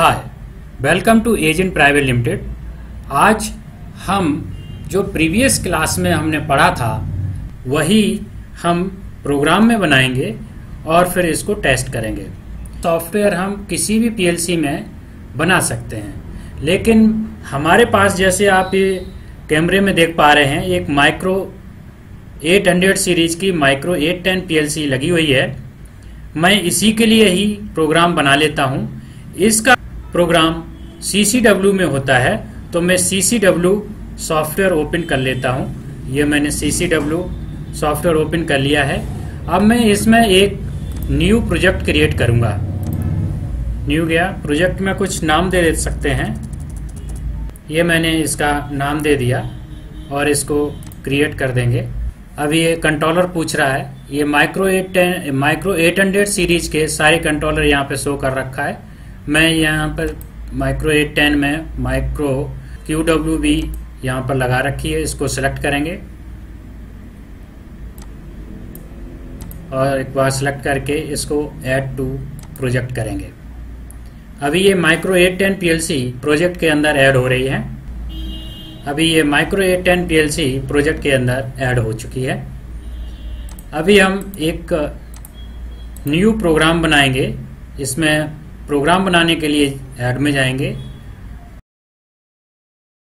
Hi, welcome to agent private limited. आज हम जो प्रीवियस क्लास में हमने पढ़ा था वही हम प्रोग्राम में बनाएंगे और फिर इसको टेस्ट करेंगे। सॉफ्टवेयर हम किसी भी पीएलसी में बना सकते हैं, लेकिन हमारे पास जैसे आप ये कैमरे में देख पा रहे हैं एक माइक्रो 800 सीरीज की माइक्रो 810 पीएलसी लगी हुई है। मैं इसी के लिए ही प्रोग्राम बना लेता हूं। इसका प्रोग्राम CCW में होता है, तो मैं CCW सॉफ्टवेयर ओपन कर लेता हूं। ये मैंने CCW सॉफ्टवेयर ओपन कर लिया है। अब मैं इसमें एक न्यू प्रोजेक्ट क्रिएट करूंगा। न्यू गया, प्रोजेक्ट में कुछ नाम दे सकते हैं। ये मैंने इसका नाम दे दिया और इसको क्रिएट कर देंगे। अभी ये कंट्रोलर पूछ रहा है। ये माइक्रो 800 सीरीज के सारे कंट्रोलर यहाँ पे शो कर रखा है। मैं यहाँ पर माइक्रो 810 में माइक्रो QWB यहाँ पर लगा रखी है। इसको सेलेक्ट करेंगे और एक बार सेलेक्ट करके इसको ऐड टू प्रोजेक्ट करेंगे। अभी ये माइक्रो 810 PLC प्रोजेक्ट के अंदर ऐड हो रही है। अभी ये माइक्रो 810 PLC प्रोजेक्ट के अंदर ऐड हो चुकी है। अभी हम एक न्यू प्रोग्राम बनाएंगे। इसमें प्रोग्राम बनाने के लिए ऐड में जाएंगे।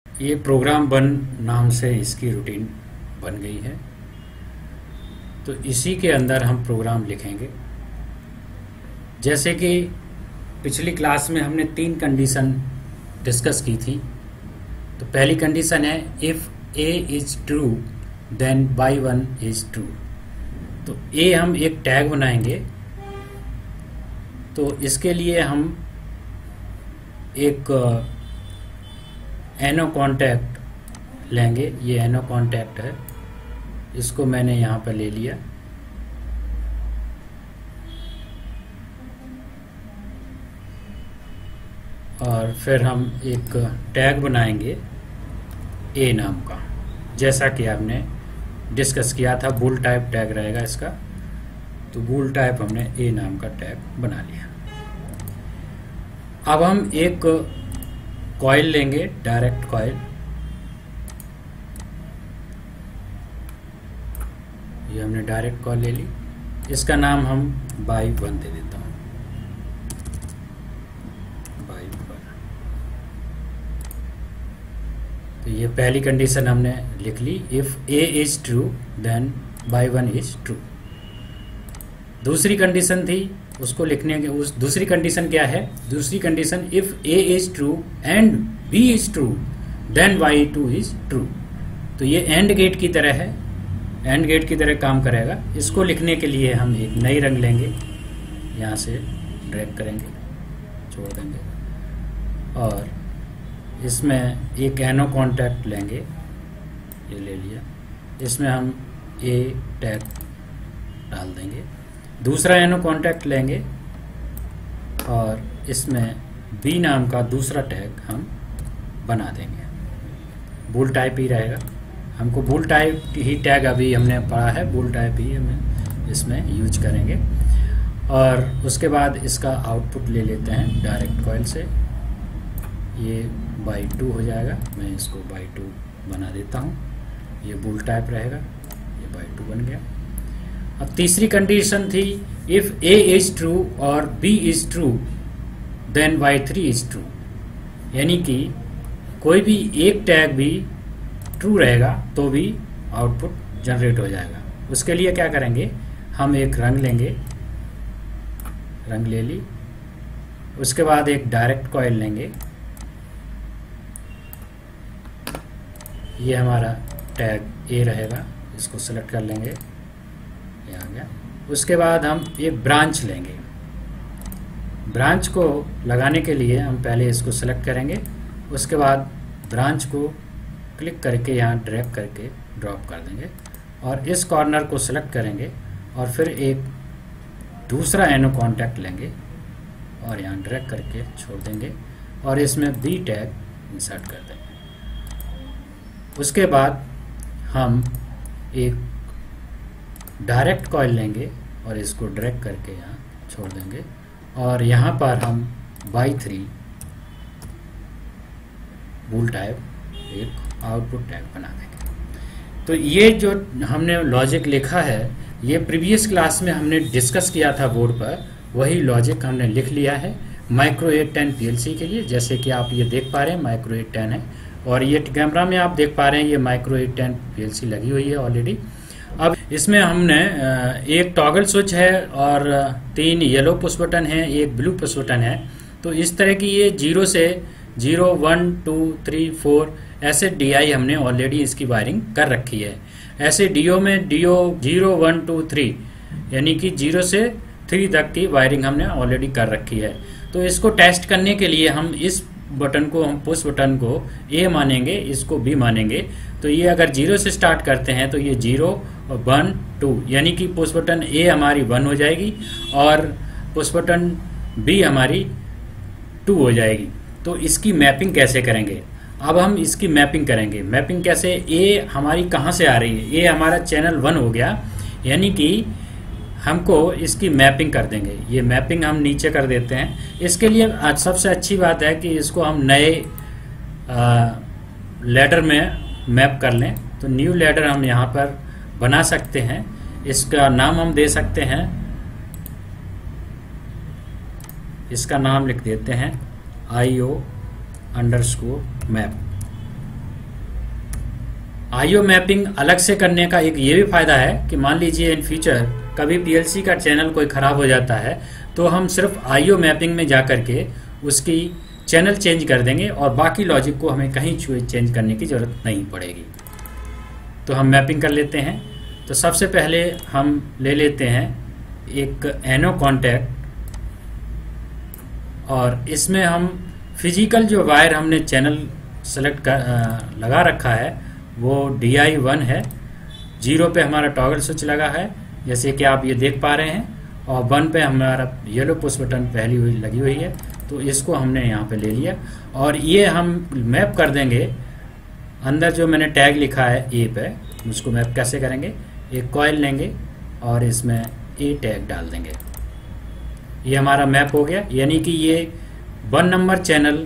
ये प्रोग्राम बन नाम से इसकी रूटीन बन गई है, तो इसी के अंदर हम प्रोग्राम लिखेंगे। जैसे कि पिछली क्लास में हमने 3 कंडीशन डिस्कस की थी। तो पहली कंडीशन है if A is true then Y1 is true. तो A हम एक टैग बनाएंगे। तो इसके लिए हम एक एनो कॉन्टैक्ट लेंगे। ये एनो कॉन्टैक्ट है, इसको मैंने यहाँ पर ले लिया। और फिर हम एक टैग बनाएंगे A नाम का, जैसा कि आपने डिस्कस किया था। बूल टाइप टैग रहेगा इसका। तो बूल टाइप हमने A नाम का टैग बना लिया। अब हम एक कॉइल लेंगे, डायरेक्ट कॉइल। ये हमने डायरेक्ट कॉइल ले ली। इसका नाम हम Y1 दे देता हूं। Y1। तो ये पहली कंडीशन हमने लिख ली। If A is true then Y1 is true. दूसरी कंडीशन थी, उसको लिखने के उस दूसरी कंडीशन क्या है? दूसरी condition if A is true and B is true then Y2 is true. तो ये एंड गेट की तरह है, एंड गेट की तरह काम करेगा। इसको लिखने के लिए हम एक नई रंग लेंगे, यहाँ से ड्रैग करेंगे, छोड़ देंगे और इसमें एक एनो कॉन्टैक्ट लेंगे। ये ले लिया। इसमें हम A टैग डाल देंगे। दूसरा एनो कॉन्टैक्ट लेंगे और इसमें B नाम का दूसरा टैग हम बना देंगे। बूल टाइप ही रहेगा। हमको बूल टाइप ही टैग अभी हमने पढ़ा है, बूल टाइप ही हमें इसमें यूज करेंगे। और उसके बाद इसका आउटपुट ले लेते हैं डायरेक्ट कॉइल से। ये Y2 हो जाएगा। मैं इसको Y2 बना देता हूँ। ये बूल टाइप रहेगा। ये Y2 बन गया। अब तीसरी कंडीशन थी इफ A इज ट्रू और B is true then Y3 is true. यानी कि कोई भी एक टैग भी ट्रू रहेगा तो भी आउटपुट जनरेट हो जाएगा। उसके लिए क्या करेंगे? हम एक रंग लेंगे, रंग ले ली। उसके बाद एक डायरेक्ट कॉइल लेंगे। ये हमारा टैग A रहेगा, इसको सेलेक्ट कर लेंगे। ये आ गया। उसके बाद हम एक ब्रांच लेंगे। ब्रांच को लगाने के लिए हम पहले इसको सेलेक्ट करेंगे। उसके बाद ब्रांच को क्लिक करके यहाँ ड्रैग करके ड्रॉप कर देंगे और इस कॉर्नर को सेलेक्ट करेंगे और फिर एक दूसरा एनो कॉन्टैक्ट लेंगे और यहाँ ड्रैग करके छोड़ देंगे और इसमें B टैग इंसर्ट कर देंगे। उसके बाद हम एक डायरेक्ट कॉइल लेंगे और इसको ड्रैग करके यहाँ छोड़ देंगे और यहाँ पर हम Y3 बूल टाइप एक आउटपुट टैग बना देंगे। तो ये जो हमने लॉजिक लिखा है ये प्रीवियस क्लास में हमने डिस्कस किया था बोर्ड पर, वही लॉजिक हमने लिख लिया है माइक्रो 810 पीएलसी के लिए। जैसे कि आप ये देख पा रहे हैं माइक्रो 810 है, और ये कैमरा में आप देख पा रहे हैं ये माइक्रो 810 पीएलसी लगी हुई है ऑलरेडी। अब इसमें हमने एक टॉगल स्विच है और 3 येलो पुश बटन है, एक ब्लू पुश बटन है। तो इस तरह की ये 0 से 0 1 2 3 4 ऐसे DI हमने ऑलरेडी इसकी वायरिंग कर रखी है। ऐसे DO में DO 0 1 2 3 यानी कि 0 से 3 तक की वायरिंग हमने ऑलरेडी कर रखी है। तो इसको टेस्ट करने के लिए हम इस बटन को, हम पुश बटन को A मानेंगे, इसको B मानेंगे। तो ये अगर 0 से स्टार्ट करते हैं तो ये 0 और 1 2 यानी कि पुश बटन A हमारी 1 हो जाएगी और पुश बटन B हमारी 2 हो जाएगी। तो इसकी मैपिंग कैसे करेंगे? अब हम इसकी मैपिंग करेंगे। मैपिंग कैसे? A हमारी कहाँ से आ रही है? A हमारा चैनल 1 हो गया, यानी कि हमको इसकी मैपिंग कर देंगे। ये मैपिंग हम नीचे कर देते हैं। इसके लिए आज सबसे अच्छी बात है कि इसको हम नए लैडर में मैप कर लें। तो न्यू लैडर हम यहाँ पर बना सकते हैं। इसका नाम हम दे सकते हैं, इसका नाम लिख देते हैं IO_मैप। IO मैपिंग अलग से करने का एक ये भी फायदा है कि मान लीजिए इन फ्यूचर कभी पीएलसी का चैनल कोई खराब हो जाता है तो हम सिर्फ IO मैपिंग में जाकर के उसकी चैनल चेंज कर देंगे और बाकी लॉजिक को हमें कहीं चेंज करने की जरूरत नहीं पड़ेगी। तो हम मैपिंग कर लेते हैं। तो सबसे पहले हम ले लेते हैं एक एनो कॉन्टैक्ट और इसमें हम फिजिकल जो वायर हमने चैनल सेलेक्ट कर लगा रखा है वो DI1 है। 0 पे हमारा टॉगल स्विच लगा है जैसे कि आप ये देख पा रहे हैं, और 1 पे हमारा येलो पुश बटन पहली हुई लगी हुई है। तो इसको हमने यहाँ पे ले लिया और ये हम मैप कर देंगे अंदर जो मैंने टैग लिखा है A पे। उसको मैप कैसे करेंगे? एक कॉइल लेंगे और इसमें A टैग डाल देंगे। ये हमारा मैप हो गया, यानी कि ये 1 नंबर चैनल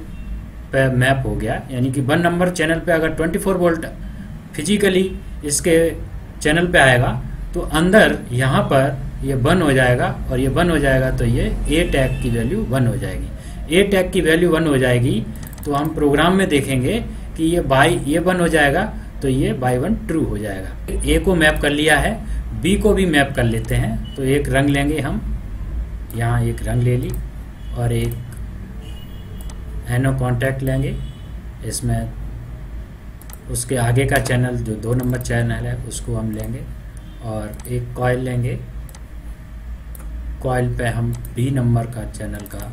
पे मैप हो गया। यानी कि 1 नंबर चैनल पे अगर 24 वोल्ट फिजिकली इसके चैनल पे आएगा तो अंदर यहाँ पर ये 1 हो जाएगा, और ये 1 हो जाएगा तो ये A टैग की वैल्यू 1 हो जाएगी। A टैग की वैल्यू 1 हो जाएगी तो हम प्रोग्राम में देखेंगे कि ये 1 हो जाएगा तो ये बाई 1 ट्रू हो जाएगा। A को मैप कर लिया है, B को भी मैप कर लेते हैं। तो एक रंग लेंगे हम, यहाँ एक रंग ले ली और एक एनो कॉन्टैक्ट लेंगे। इसमें उसके आगे का चैनल जो 2 नंबर चैनल है उसको हम लेंगे और एक कॉइल लेंगे। कॉइल पे हम B नंबर का चैनल का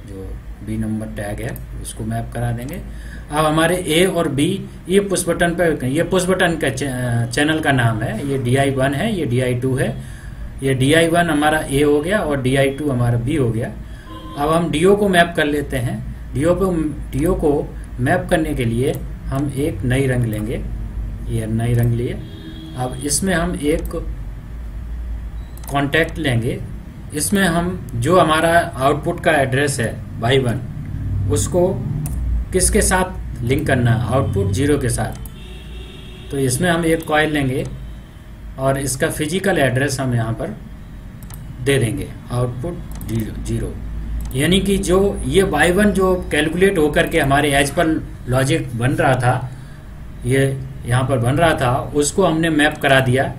जो B नंबर टैग है उसको मैप करा देंगे। अब हमारे A और B ये पुश बटन पे, ये पुश बटन का चैनल का नाम है, ये DI1 है, ये DI2 है। ये DI1 हमारा A हो गया और DI2 हमारा B हो गया। अब हम DO को मैप कर लेते हैं। DO को मैप करने के लिए हम एक नई रंग लेंगे, ये नई रंग लिए। अब इसमें हम एक कॉन्टैक्ट लेंगे। इसमें हम जो हमारा आउटपुट का एड्रेस है बाई 1 उसको किसके साथ लिंक करना है? आउटपुट 0 के साथ। तो इसमें हम एक कॉइल लेंगे और इसका फिजिकल एड्रेस हम यहाँ पर दे देंगे आउटपुट 0। यानी कि जो ये बाई 1 जो कैलकुलेट होकर के हमारे एज पर लॉजिक बन रहा था, ये यहाँ पर बन रहा था, उसको हमने मैप करा दिया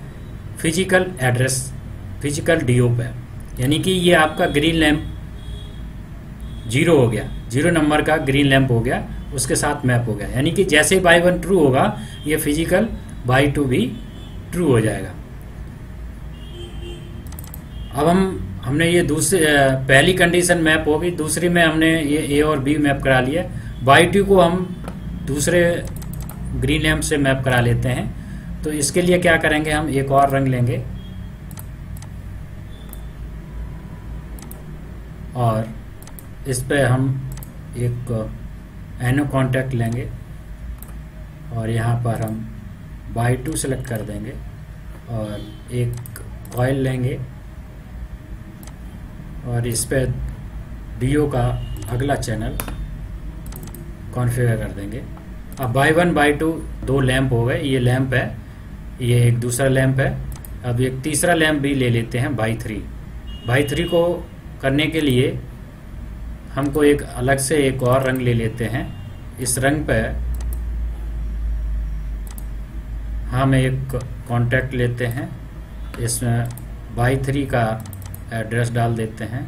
फिजिकल एड्रेस, फिजिकल DO पे। यानी कि ये आपका ग्रीन लैंप 0 हो गया, 0 नंबर का ग्रीन लैंप हो गया, उसके साथ मैप हो गया। यानी कि जैसे ही बाई 1 ट्रू होगा ये फिजिकल बाई 2 भी ट्रू हो जाएगा। अब हमने ये पहली कंडीशन मैप होगी, दूसरी में हमने ये A और B मैप करा लिया। बाई 2 को हम दूसरे ग्रीन लैंप से मैप करा लेते हैं। तो इसके लिए क्या करेंगे, हम एक और रंग लेंगे और इस पे हम एक एनो कॉन्टैक्ट लेंगे और यहाँ पर हम बाई 2 सेलेक्ट कर देंगे और एक कॉइल लेंगे और इस पे DO का अगला चैनल कॉन्फ़िगर कर देंगे। अब बाई 1 बाई 2 दो लैंप हो गए, ये लैंप है, ये एक दूसरा लैंप है। अब एक तीसरा लैंप भी ले लेते हैं बाई 3। बाई 3 को करने के लिए हमको एक अलग से एक और रंग ले लेते हैं। इस रंग पे हम एक कॉन्टैक्ट लेते हैं, इसमें बाई 3 का एड्रेस डाल देते हैं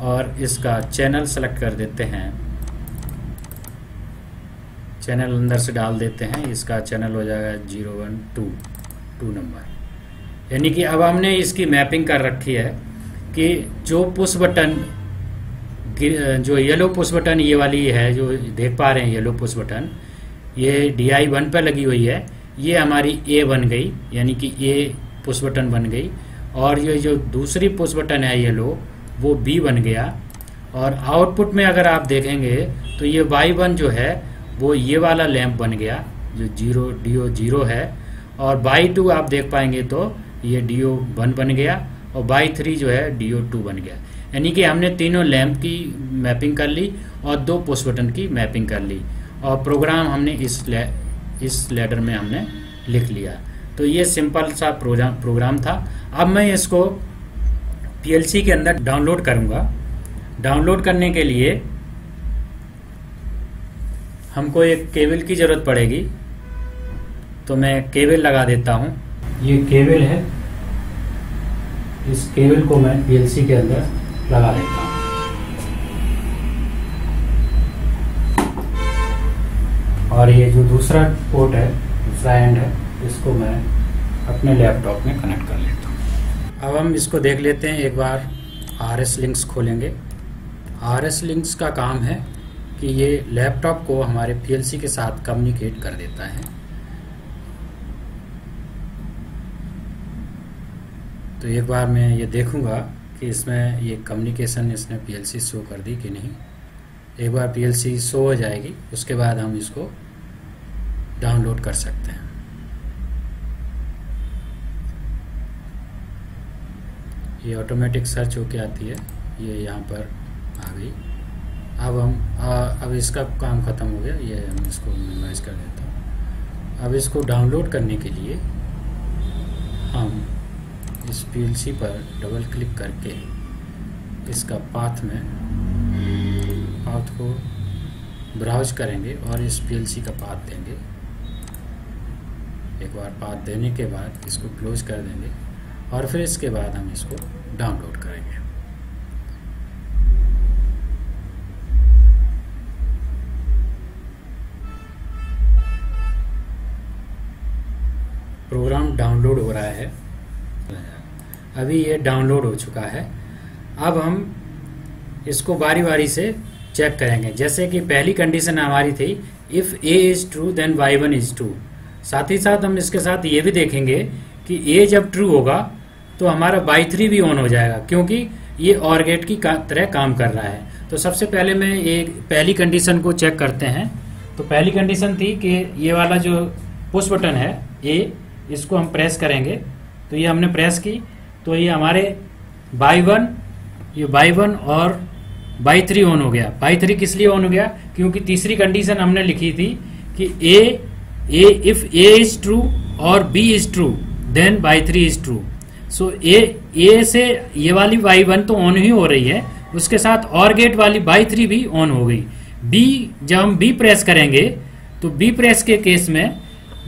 और इसका चैनल सेलेक्ट कर देते हैं। चैनल अंदर से डाल देते हैं, इसका चैनल हो जाएगा 012 नंबर। यानी कि अब हमने इसकी मैपिंग कर रखी है कि जो पुश बटन, जो येलो पुश बटन ये वाली है जो देख पा रहे हैं, येलो पुश बटन ये DI1 पर लगी हुई है, ये हमारी A बन गई, यानी कि A पुश बटन बन गई। और ये जो दूसरी पुश बटन है येलो, वो B बन गया। और आउटपुट में अगर आप देखेंगे तो ये Y1 जो है वो ये वाला लैंप बन गया जो DO0 है। और बाई 2 आप देख पाएंगे तो ये DO1 बन गया और बाई 3 जो है DO2 बन गया। यानी कि हमने तीनों लैंप की मैपिंग कर ली और दो पुश बटन की मैपिंग कर ली और प्रोग्राम हमने इस लेटर में हमने लिख लिया। तो ये सिंपल सा प्रोग्राम था। अब मैं इसको PLC के अंदर डाउनलोड करूंगा। डाउनलोड करने के लिए हमको एक केबल की जरूरत पड़ेगी, तो मैं केबल लगा देता हूं। ये केबल है, इस केबल को मैं PLC के अंदर लगा देता हूं। और ये जो दूसरा पोर्ट है, दूसरा एंड है, इसको मैं अपने लैपटॉप में कनेक्ट कर लेता हूं। अब हम इसको देख लेते हैं, एक बार RS लिंक्स खोलेंगे। RS लिंक्स का काम है कि ये लैपटॉप को हमारे PLC के साथ कम्युनिकेट कर देता है। तो एक बार मैं ये देखूंगा कि इसमें ये कम्युनिकेशन इसने PLC शो कर दी कि नहीं। एक बार PLC शो हो जाएगी, उसके बाद हम इसको डाउनलोड कर सकते हैं। ये ऑटोमेटिक सर्च होके आती है, ये यहाँ पर आ गई। अब इसका काम ख़त्म हो गया, ये हम इसको मिनिमाइज कर देता हूँ। अब इसको डाउनलोड करने के लिए हम इस PLC पर डबल क्लिक करके इसका पाथ को ब्राउज करेंगे और इस PLC का पाथ देंगे। एक बार पाथ देने के बाद इसको क्लोज कर देंगे और फिर इसके बाद हम इसको डाउनलोड करेंगे। प्रोग्राम डाउनलोड हो रहा है, अभी ये डाउनलोड हो चुका है। अब हम इसको बारी बारी से चेक करेंगे। जैसे कि पहली कंडीशन हमारी थी if A is true then Y1 is true. साथ ही साथ हम इसके साथ ये भी देखेंगे कि A जब ट्रू होगा तो हमारा Y3 भी ऑन हो जाएगा, क्योंकि ये OR गेट की तरह काम कर रहा है। तो सबसे पहले मैं एक पहली कंडीशन को चेक करते हैं। तो पहली कंडीशन थी कि ये वाला जो पुश बटन है A, इसको हम प्रेस करेंगे। तो ये हमने प्रेस की तो ये हमारे Y1 और Y3 ऑन हो गया। Y3 किस लिए ऑन हो गया? क्योंकि तीसरी कंडीशन हमने लिखी थी कि इफ A इज ट्रू और B is true then Y3 is true. So A से ये वाली Y1 तो ऑन ही हो रही है, उसके साथ OR गेट वाली Y3 भी ऑन हो गई। B जब हम B प्रेस करेंगे तो B प्रेस के केस में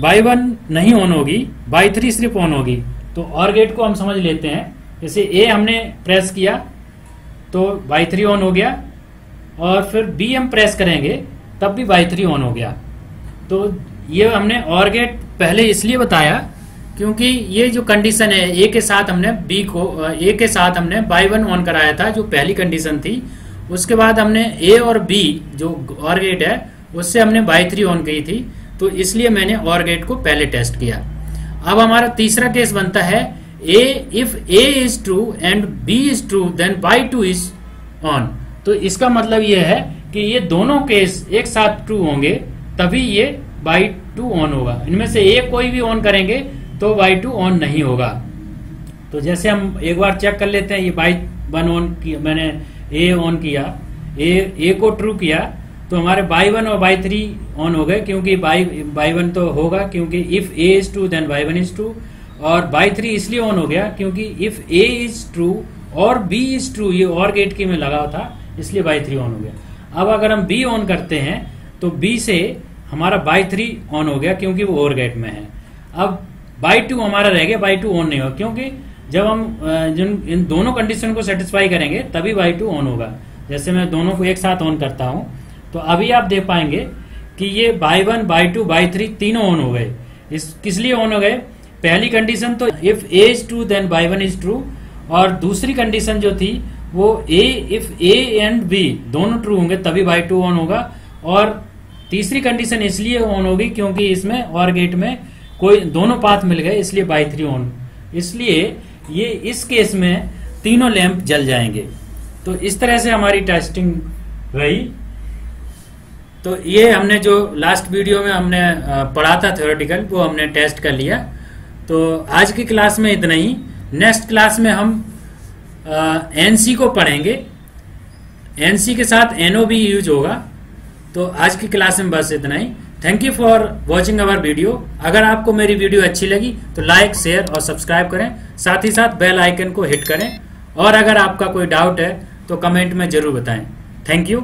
Y1 नहीं ऑन होगी, Y3 सिर्फ ऑन होगी। तो OR गेट को हम समझ लेते हैं। जैसे A हमने प्रेस किया तो Y3 ऑन हो गया और फिर B हम प्रेस करेंगे तब भी Y3 ऑन हो गया। तो ये हमने OR गेट पहले इसलिए बताया क्योंकि ये जो कंडीशन है A के साथ हमने Y1 ऑन कराया था, जो पहली कंडीशन थी। उसके बाद हमने A और B जो OR गेट है उससे हमने Y3 ऑन की थी, तो इसलिए मैंने OR गेट को पहले टेस्ट किया। अब हमारा तीसरा केस बनता है if A is true and B is true then Y2 is on. तो इसका मतलब ये है कि ये दोनों केस एक साथ ट्रू होंगे तभी ये Y2 ऑन होगा। इनमें से एक कोई भी ऑन करेंगे तो Y2 ऑन नहीं होगा। तो जैसे हम एक बार चेक कर लेते हैं, ये Y1 ऑन किया, मैंने A ऑन किया, A को ट्रू किया तो हमारे बाई 1 और बाई 3 ऑन हो गए, क्योंकि बाई 1 तो होगा क्योंकि if A is true then Y 1 is true, और बाई 3 इसलिए ऑन हो गया क्योंकि इफ ए इज ट्रू और बी इज ट्रू, ये और गेट की में लगा था इसलिए बाई 3 ऑन हो गया। अब अगर हम बी ऑन करते हैं तो बी से हमारा बाई 3 ऑन हो गया क्योंकि वो और गेट में है। अब बाई 2 हमारा रह गया, बाई 2 ऑन नहीं होगा क्योंकि जब हम इन दोनों कंडीशन को सेटिस्फाई करेंगे तभी बाई 2 ऑन होगा। जैसे मैं दोनों को एक साथ ऑन करता हूं तो अभी आप देख पाएंगे कि ये बाई 1, बाई 2, बाई 3 तीनों ऑन हो गए। इस किस लिए ऑन हो गए? पहली कंडीशन तो if A is true then Y 1 is true, और दूसरी कंडीशन जो थी वो इफ ए एंड बी दोनों ट्रू होंगे तभी बाई 2 ऑन होगा, और तीसरी कंडीशन इसलिए ऑन होगी क्योंकि इसमें और गेट में कोई दोनों पाथ मिल गए इसलिए बाई 3 ऑन। इसलिए ये इस केस में तीनों लैंप जल जाएंगे। तो इस तरह से हमारी टेस्टिंग रही। तो ये हमने जो लास्ट वीडियो में हमने पढ़ा था थ्योरेटिकल, वो हमने टेस्ट कर लिया। तो आज की क्लास में इतना ही। नेक्स्ट क्लास में हम एनसी को पढ़ेंगे, एनसी के साथ एनओ भी यूज होगा। तो आज की क्लास में बस इतना ही। Thank you for watching our video. अगर आपको मेरी वीडियो अच्छी लगी तो लाइक, शेयर और सब्सक्राइब करें, साथ ही साथ बेल आइकन को हिट करें, और अगर आपका कोई डाउट है तो कमेंट में जरूर बताएं। Thank you.